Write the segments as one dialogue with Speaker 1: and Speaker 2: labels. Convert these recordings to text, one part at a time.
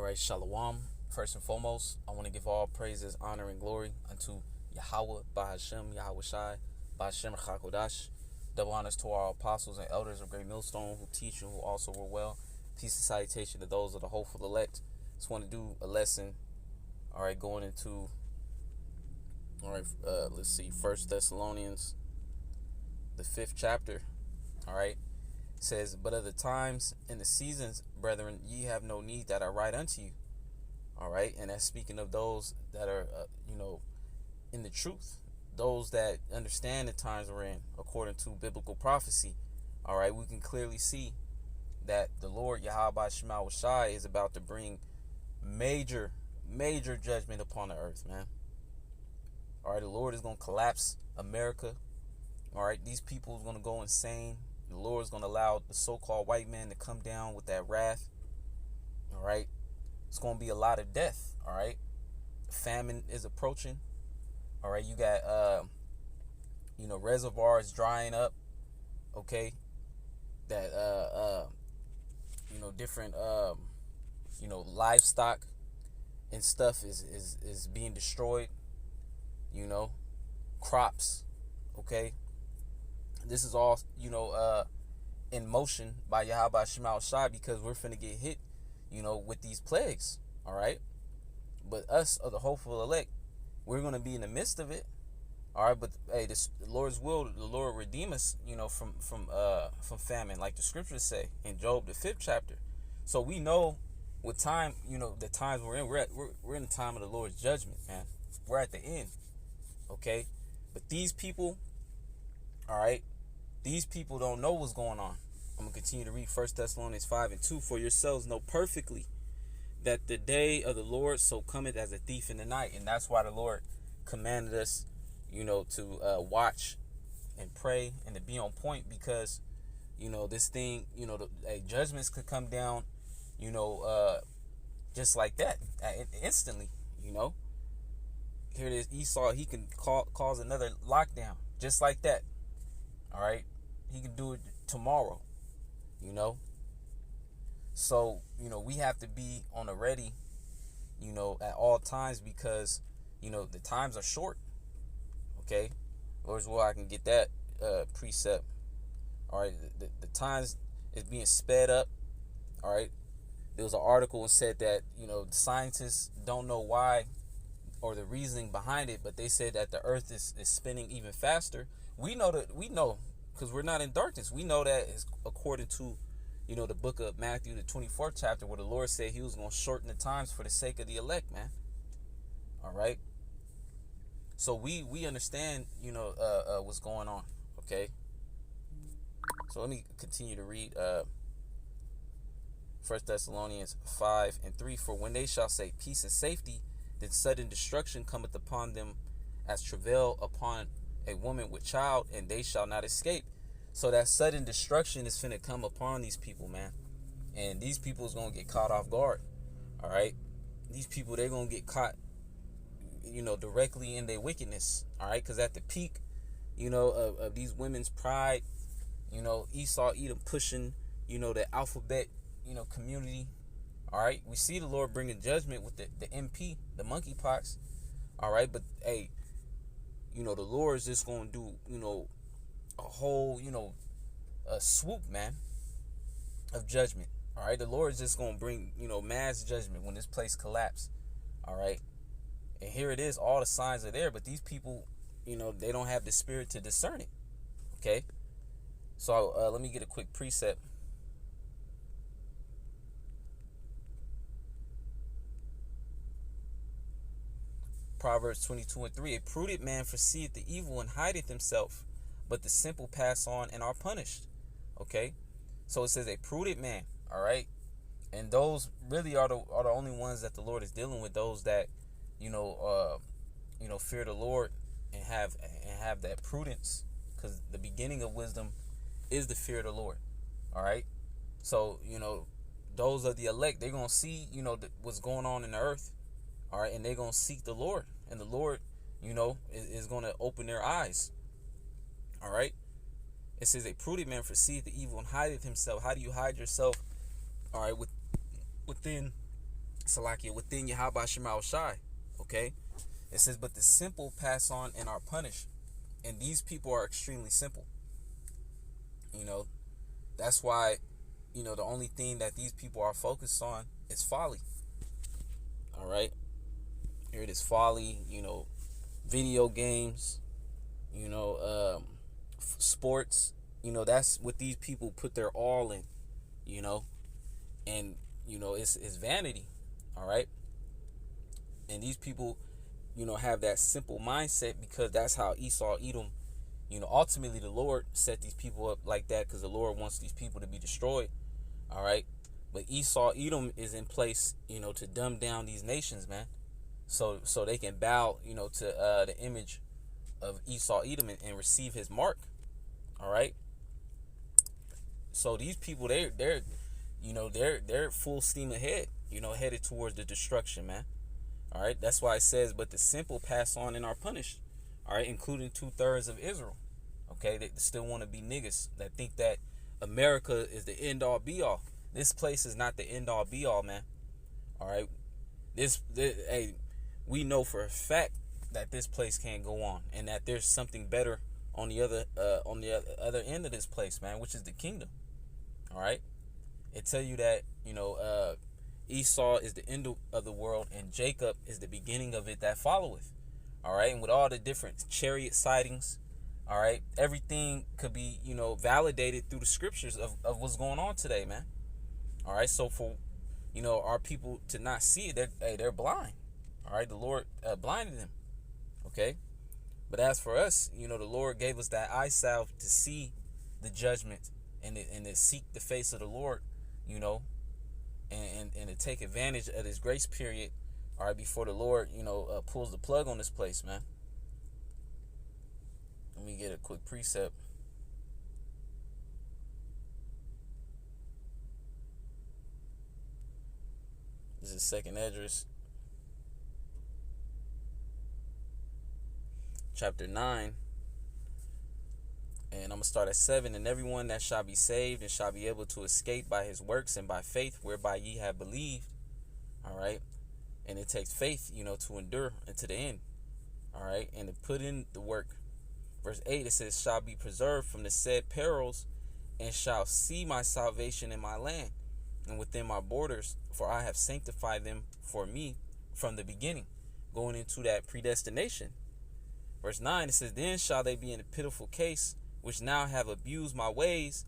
Speaker 1: right, Shalom. First and foremost, I want to give all praises, honor, and glory unto Yahweh, Bahashem, Yahweh Shai, Bahashem Chakodash. Double honors to our apostles and elders of Great Millstone who teach and who also were well. Peace and salutation to those of the hopeful elect. Just want to do a lesson, all right, going into, all right, let's see, First Thessalonians, the 5th chapter, all right. It says, but of the times and the seasons, brethren, ye have no need that I write unto you. All right. And that's speaking of those that are, in the truth, those that understand the times we're in according to biblical prophecy. All right. We can clearly see that the Lord Yahweh Shema Shai is about to bring major judgment upon the earth, man. All right. The Lord is going to collapse America. All right. These people is going to go insane. The Lord is going to allow the so-called white man to come down with that wrath. All right. It's going to be a lot of death. All right. Famine is approaching. All right. You got, reservoirs drying up. Okay. That, different, livestock and stuff is being destroyed. Crops. Okay. This is all, in motion by Yahweh Shema Shai because we're finna get hit, with these plagues. All right. But us, of the hopeful elect, we're going to be in the midst of it. All right. But hey, the Lord's will, the Lord redeem us, from famine, like the scriptures say in Job, the 5th chapter. So we know what time, the times we're in, we're in the time of the Lord's judgment, man. We're at the end. Okay. But these people, all right, these people don't know what's going on. I'm going to continue to read 1 Thessalonians 5:2. For yourselves know perfectly that the day of the Lord so cometh as a thief in the night. And that's why the Lord commanded us, to watch and pray and to be on point because, this thing, judgments could come down, just like that, instantly, Here it is, Esau, he can cause another lockdown just like that. All right. He can do it tomorrow, So, we have to be on the ready, at all times because, the times are short. Okay. Lord's will, I can get that precept. All right. The times is being sped up. All right. There was an article that said that, scientists don't know why or the reasoning behind it, but they said that the earth is spinning even faster. We know because we're not in darkness. We know that is according to, the book of Matthew, the 24th chapter, where the Lord said he was going to shorten the times for the sake of the elect, man. All right. So we understand, what's going on. Okay. So let me continue to read 1 Thessalonians 5:3. For when they shall say peace and safety, then sudden destruction cometh upon them as travail upon a woman with child, and they shall not escape. So that sudden destruction is finna come upon these people, man. And these people is gonna get caught off guard. All right. These people, they're gonna get caught, directly in their wickedness. All right. Because at the peak, of these women's pride, Esau, Edom pushing, the alphabet, community. All right. We see the Lord bringing judgment with the MP, the monkeypox. All right. But hey, the Lord is just going to do, a whole, a swoop, man, of judgment. All right. The Lord is just going to bring, mass judgment when this place collapses. All right. And here it is. All the signs are there. But these people, they don't have the spirit to discern it. Okay. So let me get a quick precept. Proverbs 22:3. A prudent man foreseeth the evil and hideth himself, but the simple pass on and are punished. Okay. So it says a prudent man. All right. And those really are the only ones that the Lord is dealing with. Those that, fear the Lord and have that prudence, because the beginning of wisdom is the fear of the Lord. All right. So, those of the elect, they're going to see, what's going on in the earth. All right. And they're going to seek the Lord. And the Lord, is going to open their eyes. All right. It says a prudent man foreseeth the evil and hideth himself. How do you hide yourself? All right. Within Salakia, within Yahweh Shema Shai. Okay? It says, but the simple pass on and are punished. And these people are extremely simple. You know, that's why, the only thing that these people are focused on is folly. All right? Here it is, folly, video games, sports. That's what these people put their all in, and, it's vanity. All right? And these people, have that simple mindset because that's how Esau, Edom, ultimately the Lord set these people up like that because the Lord wants these people to be destroyed. All right. But Esau, Edom is in place, to dumb down these nations, man. So they can bow, to the image of Esau, Edom and receive his mark. All right. So these people, they're full steam ahead, headed towards the destruction, man. All right. That's why it says, but the simple pass on and are punished. All right. Including 2/3 of Israel. Okay. They still want to be niggas that think that America is the end all be all. This place is not the end all be all, man. All right. Hey, we know for a fact that this place can't go on and that there's something better on the other end of this place, man, which is the kingdom. All right. It tell you that, Esau is the end of the world and Jacob is the beginning of it that followeth. All right. And with all the different chariot sightings, all right, everything could be, validated through the scriptures of what's going on today, man. All right. So for, our people to not see it, they're blind. All right. The Lord blinded them. Okay. But as for us, the Lord gave us that eye salve to see the judgment and to seek the face of the Lord, and to take advantage of this grace period, all right, before the Lord, pulls the plug on this place, man. Let me get a quick precept. This is 2nd Esdras, chapter 9. And I'm going to start at 7. And everyone that shall be saved and shall be able to escape by his works and by faith whereby ye have believed. All right. And it takes faith, to endure unto the end. All right. And to put in the work. Verse 8, it says, shall be preserved from the said perils and shall see my salvation in my land and within my borders, for I have sanctified them for me from the beginning. Going into that predestination. Verse 9, it says, then shall they be in a pitiful case, which now have abused my ways,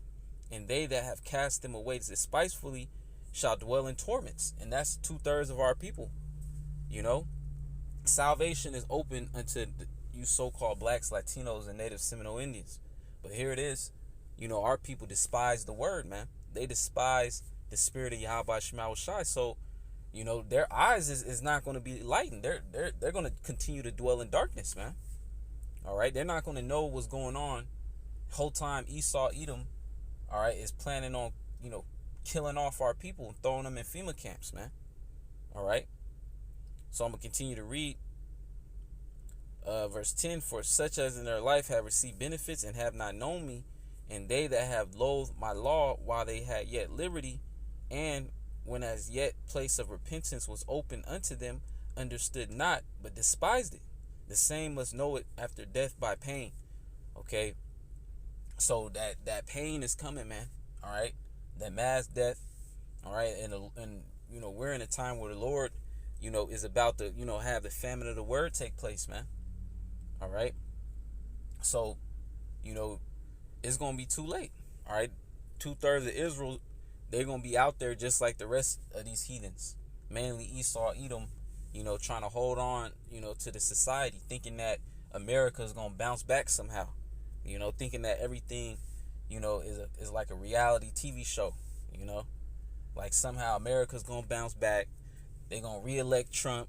Speaker 1: and they that have cast them away despitefully shall dwell in torments. And that's 2/3 of our people. Salvation is open unto you so-called blacks, Latinos, and Native Seminole Indians. But here it is. Our people despise the word, man. They despise the spirit of Yahweh Shema Shai. So, their eyes is not going to be lightened. They're going to continue to dwell in darkness, man. All right. They're not going to know what's going on. Whole time Esau, Edom, all right, is planning on, killing off our people and throwing them in FEMA camps, man. All right. So I'm going to continue to read verse 10. For such as in their life have received benefits and have not known me, and they that have loathed my law while they had yet liberty, and when as yet place of repentance was open unto them, understood not, but despised it. The same must know it after death by pain. Okay. So that pain is coming, man. All right. That mass death. All right. And we're in a time where the Lord, is about to, have the famine of the word take place, man. All right. So, it's going to be too late. All right. 2/3 of Israel, they're going to be out there just like the rest of these heathens. Mainly Esau, Edom, trying to hold on, to the society, thinking that America is going to bounce back somehow. Thinking that everything, is like a reality TV show, like somehow America's going to bounce back. They're going to reelect Trump.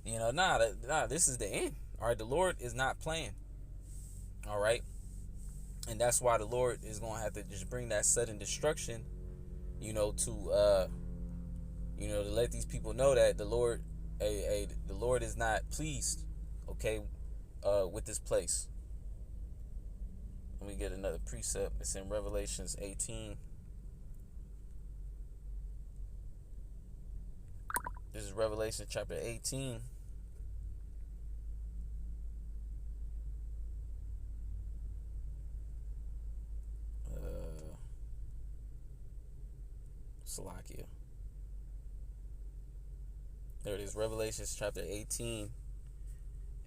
Speaker 1: This is the end. All right. The Lord is not playing. All right. And that's why the Lord is going to have to just bring that sudden destruction, to let these people know that the Lord, the Lord is not pleased, okay, with this place. Let me get another precept. It's in Revelations 18. This is Revelation chapter 18. Salakia. There it is, Revelation chapter 18.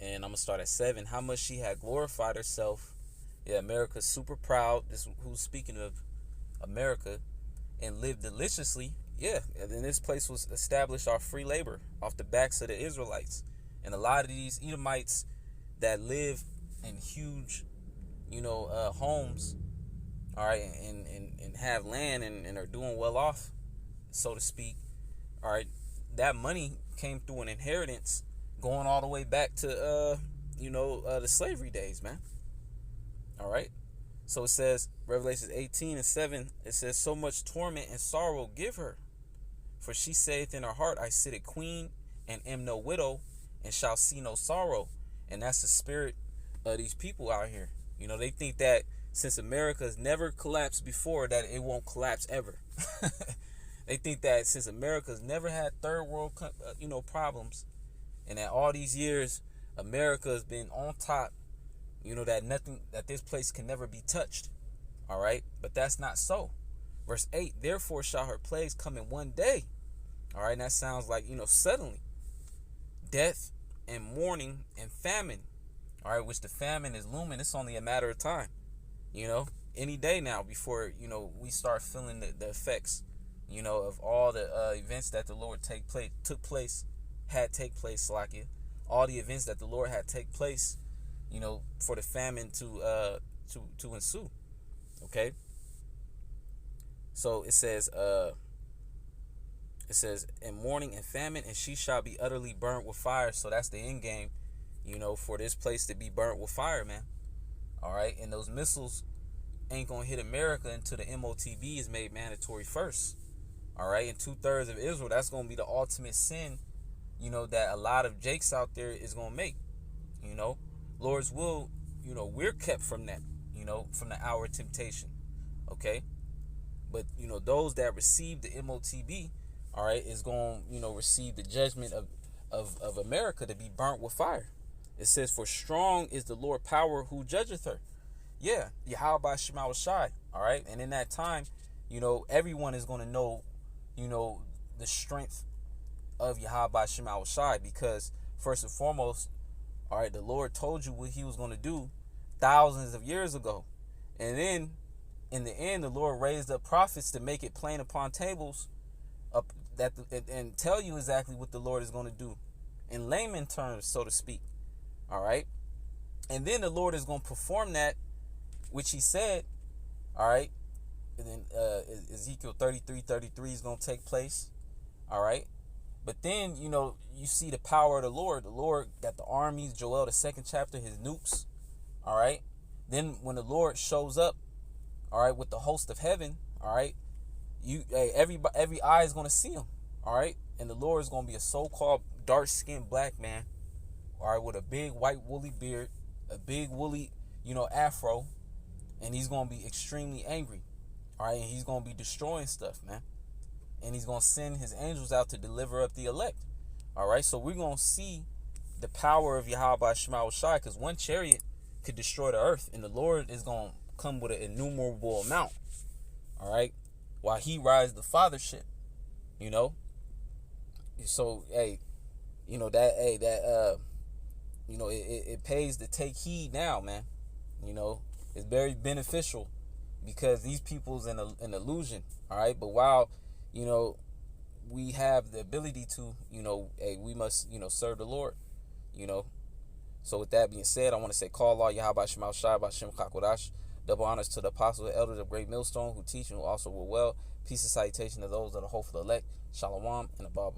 Speaker 1: And I'm going to start at 7. How much she had glorified herself. Yeah, America's super proud. This who's speaking of America. And lived deliciously. Yeah, and then this place was established off free labor, off the backs of the Israelites. And a lot of these Edomites that live in huge, homes, all right, and have land and are doing well off, so to speak, all right, that money came through an inheritance going all the way back to, the slavery days, man. All right. So it says, Revelation 18 and 7, it says, so much torment and sorrow give her. For she saith in her heart, I sit a queen and am no widow and shall see no sorrow. And that's the spirit of these people out here. They think that since America has never collapsed before, that it won't collapse ever. They think that since America's never had third world, problems, and that all these years America has been on top, that this place can never be touched. All right, but that's not so. Verse 8, therefore shall her plagues come in one day. All right, and that sounds like, suddenly. Death and mourning and famine. All right, which the famine is looming. It's only a matter of time. Any day now before, we start feeling the effects, of all the events that the Lord took place, Slakia. All the events that the Lord had take place, for the famine to ensue. Okay. So it says, in mourning and famine, and she shall be utterly burnt with fire. So that's the end game, for this place to be burnt with fire, man. All right. And those missiles ain't going to hit America until the MOTB is made mandatory first. All right. And 2/3 of Israel, that's going to be the ultimate sin, that a lot of Jakes out there is going to make. Lord's will, we're kept from that, from the hour of temptation. Okay. But, those that receive the MOTB, all right, is going to, receive the judgment of America to be burnt with fire. It says, for strong is the Lord power who judgeth her. Yeah, Yahweh Shema Shai. All right. And in that time, everyone is going to know, the strength of Yahweh Shema Shai, because first and foremost, all right, the Lord told you what he was going to do thousands of years ago. And then in the end, the Lord raised up prophets to make it plain upon tables and tell you exactly what the Lord is going to do in layman terms, so to speak. All right. And then the Lord is going to perform that which he said. All right. And then Ezekiel 33:33 is going to take place. All right. But then, you see the power of the Lord. The Lord got the armies, Joel, the 2nd chapter, his nukes. All right. Then when the Lord shows up, all right, with the host of heaven, all right, every eye is going to see him. All right. And the Lord is going to be a so-called dark-skinned black man, all right, with a big white woolly beard, a big woolly, afro. And he's going to be extremely angry. All right. And he's going to be destroying stuff, man. And he's going to send his angels out to deliver up the elect. All right. So we're going to see the power of Yahweh Shema Shai, because one chariot could destroy the earth, and the Lord is going to come with an innumerable amount. All right. While he rides the fathership, So, it pays to take heed now, man. It's very beneficial, because these people's an illusion. All right. But while, we have the ability to, we must, serve the Lord, So with that being said, I want to say, call Allah Yahweh Shema Shai Bashem Kakodash. Double honors to the apostles and elders of Great Millstone who teach and who also will well. Peace and salutation to those that are hopeful elect. Shalom and above.